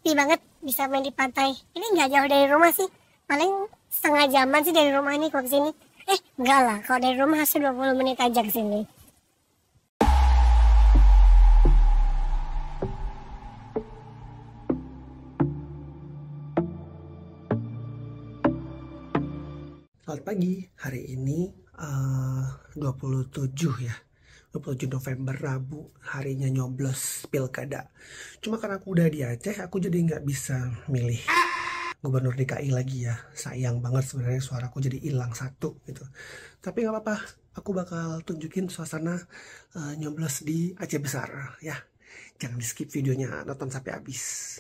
sepi banget bisa main di pantai. Ini nggak jauh dari rumah sih, paling setengah jaman sih dari rumah ini kok ke sini. Enggak lah, kalau dari rumah harus 20 menit aja ke sini. Selamat pagi, hari ini 27 ya, 27 November Rabu, harinya nyoblos pilkada. Cuma karena aku udah di Aceh, aku jadi nggak bisa milih gubernur DKI lagi ya. Sayang banget sebenarnya suaraku jadi hilang satu gitu. Tapi nggak apa-apa, aku bakal tunjukin suasana nyoblos di Aceh Besar ya. Jangan di skip videonya, nonton sampai habis.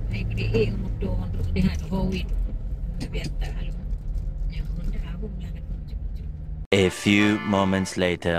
ไอ้ก็ได้เองมุกโดนได้หาโควิดเบียดตาลงอย่างมันจะหาพวกนั้น A few moments later.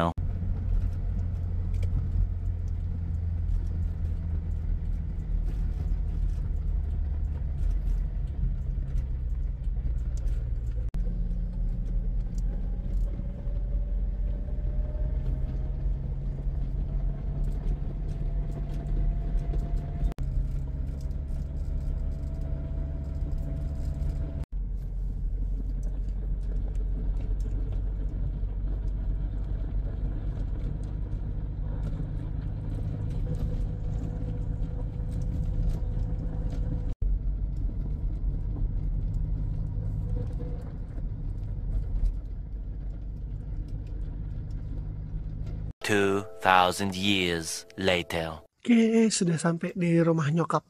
Two 2,000 years later. Oke, sudah sampai di rumah nyokap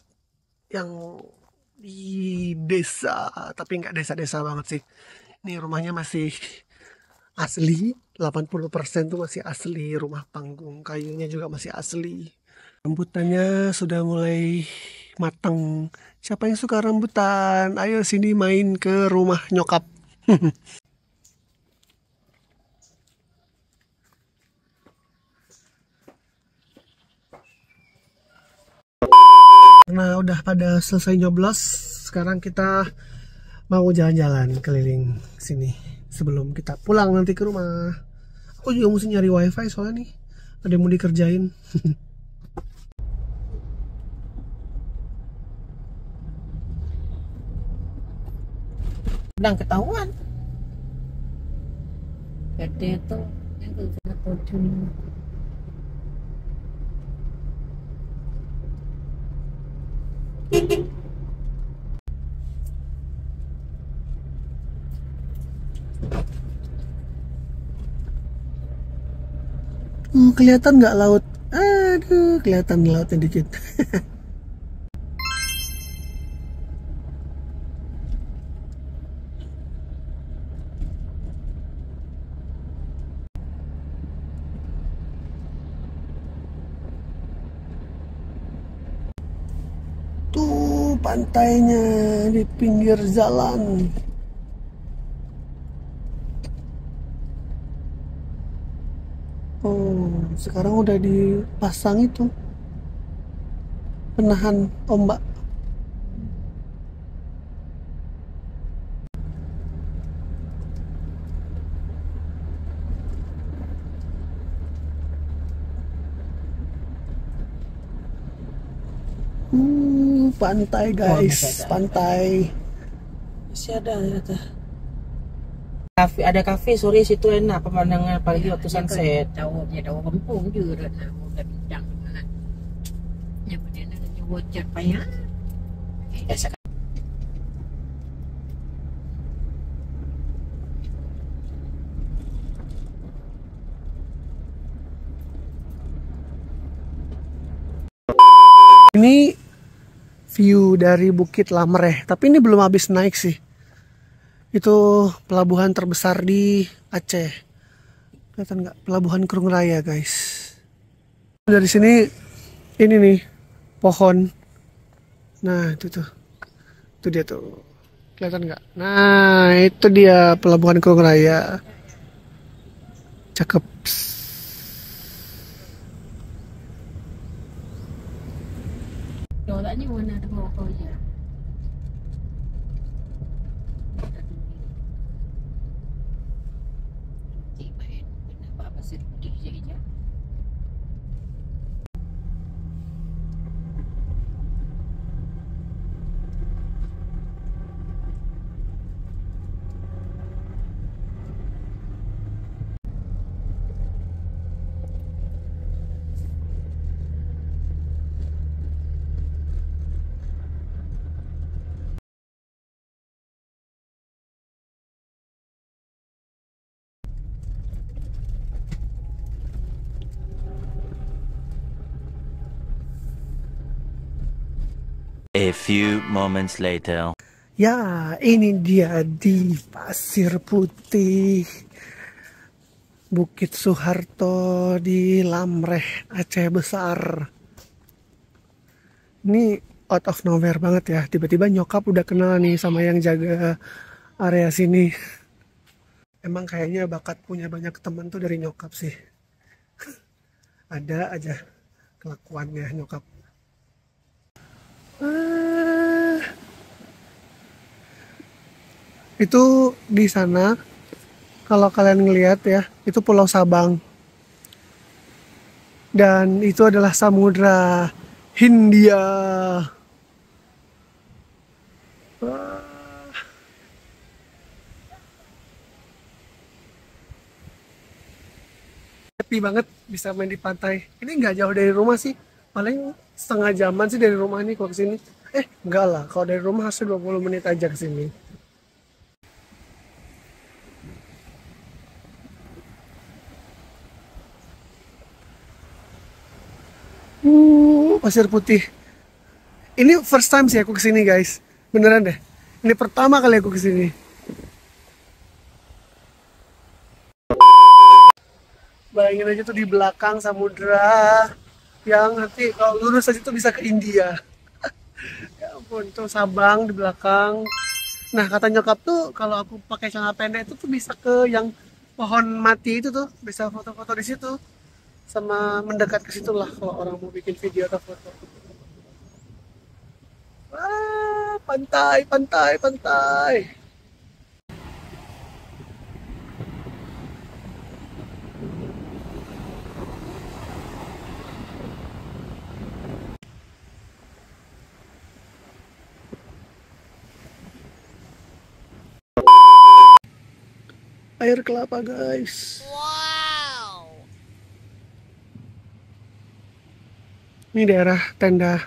yang di desa, tapi nggak desa-desa banget sih. Ini rumahnya masih asli, 80% tuh masih asli, rumah panggung kayunya juga masih asli. Rambutannya sudah mulai matang. Siapa yang suka rambutan? Ayo sini main ke rumah nyokap. Karena udah pada selesai nyoblos, sekarang kita mau jalan-jalan keliling sini sebelum kita pulang nanti ke rumah. Aku juga mesti nyari wifi soalnya nih ada yang mau dikerjain. Sedang ketahuan gede tuh yang kena pocong. Kelihatan nggak laut? Aduh, kelihatan lautnya dikit. Tuh pantainya di pinggir jalan. Oh, sekarang udah dipasang itu penahan ombak. Pantai guys, pantai. Masih ada ya kafe, ada kafe sore situ enak pemandangan apalagi waktu sunset. Tahu kampung juga udah bintang. Ya benar ada wajar payah. Ini view dari Bukit Lamreh, tapi ini belum habis naik sih. Itu pelabuhan terbesar di Aceh. Kelihatan nggak? Pelabuhan Krung Raya guys. Dari sini ini nih pohon. Nah itu dia tuh, kelihatan nggak? Nah itu dia Pelabuhan Krung Raya, cakep. Tolaknya warna apa aja. Apa sih putih aja. A few moments later. Ya, ini dia di Pasir Putih, Bukit Soeharto di Lamreh, Aceh Besar. Ini out of nowhere banget ya. Tiba-tiba nyokap udah kenal nih sama yang jaga area sini. Emang kayaknya bakat punya banyak teman tuh dari nyokap sih. Ada aja kelakuannya nyokap. Itu di sana kalau kalian ngelihat ya, itu Pulau Sabang. Dan itu adalah Samudra Hindia. Wah. Happy banget bisa main di pantai. Ini nggak jauh dari rumah sih. Paling setengah jaman sih dari rumah ini kalau ke sini. Enggak lah. Kalau dari rumah harus 20 menit aja ke sini. Pasir Putih. Ini first time sih aku kesini guys. Beneran deh. Ini pertama kali aku kesini. Bayangin aja tuh di belakang samudra. Yang nanti kalau lurus aja tuh bisa ke India. Ya ampun, tuh Sabang di belakang. Nah kata nyokap tuh kalau aku pakai celana pendek itu tuh bisa ke yang pohon mati itu tuh. Bisa foto-foto di situ. Sama mendekat ke situ lah kalau orang mau bikin video atau foto. Wah, pantai, pantai, pantai. Air kelapa guys. Ini daerah tenda,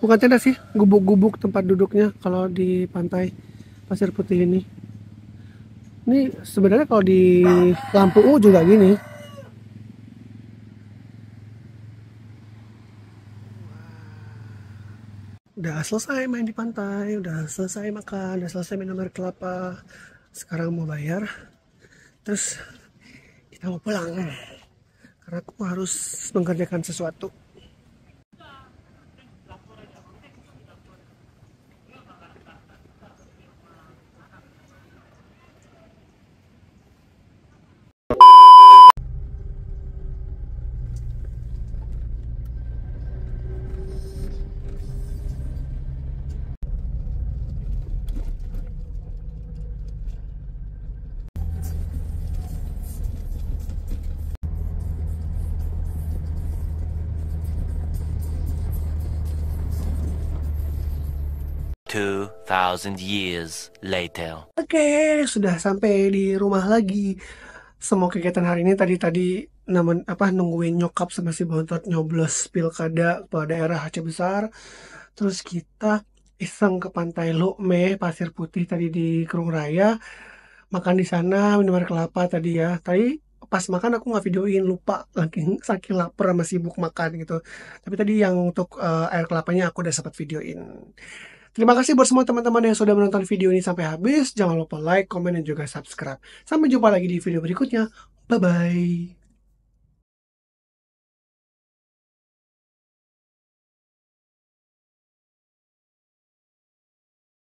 bukan tenda sih, gubuk-gubuk tempat duduknya kalau di pantai Pasir Putih ini. Ini sebenarnya kalau di Lampu juga gini. Udah selesai main di pantai, udah selesai makan, udah selesai minum air kelapa. Sekarang mau bayar, terus kita mau pulang. Karena aku harus mengerjakan sesuatu. Two thousand years later. Oke, sudah sampai di rumah lagi. Semua kegiatan hari ini tadi nungguin nyokap sama si Bontot nyoblos pilkada kepala daerah Aceh Besar. Terus kita iseng ke Pantai Lokme, Pasir Putih tadi di Krung Raya. Makan di sana, minum air kelapa tadi ya. Tadi pas makan aku nggak videoin, lupa lagi saking lapar sama sibuk makan gitu. Tapi tadi yang untuk air kelapanya aku udah sempat videoin. Terima kasih buat semua teman-teman yang sudah menonton video ini sampai habis. Jangan lupa like, komen, dan juga subscribe. Sampai jumpa lagi di video berikutnya. Bye-bye.